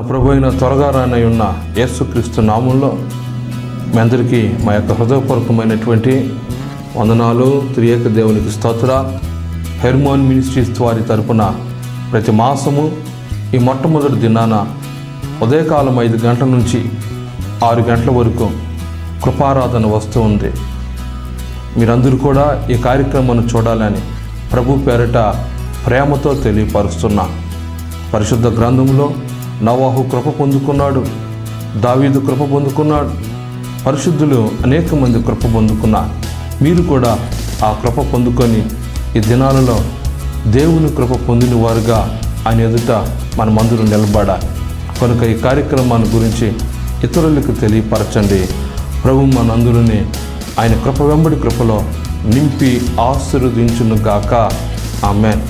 ప్రభు అయిన త్వరగా రానై ఉన్న యేసుక్రీస్తు నామంలో మీ అందరికీ మా యొక్క హృదయపూర్వకమైనటువంటి వందనాలు. త్రియేక దేవునికి స్తోత్ర. హెర్మోన్ మినిస్ట్రీస్ వారి తరపున ప్రతి మాసము ఈ మొట్టమొదటి దినాన ఉదయకాలం 5 గంటల నుంచి 6 గంటల వరకు కృపారాధన వస్తూ ఉంది. మీరందరూ కూడా ఈ కార్యక్రమాన్ని చూడాలని ప్రభు పేరిట ప్రేమతో తెలియపరుస్తున్నా. పరిశుద్ధ గ్రంథంలో నోవాహు కృప పొందుకున్నాడు, దావీదు కృప పొందుకున్నాడు, పరిశుద్ధులు అనేక మంది కృప పొందుకున్నారు. మీరు కూడా ఆ కృప పొందుకొని ఈ దినాలలో దేవుని కృప పొందిన వారుగా ఆయన ఎదుట మనమందరూ నిలబడాలి. కనుక ఈ కార్యక్రమాన్ని గురించి ఇతరులకు తెలియపరచండి. ప్రభు మనందరినీ ఆయన కృప వెంబడి కృపలో నింపి ఆశీర్వదించును గాక. ఆమేన్.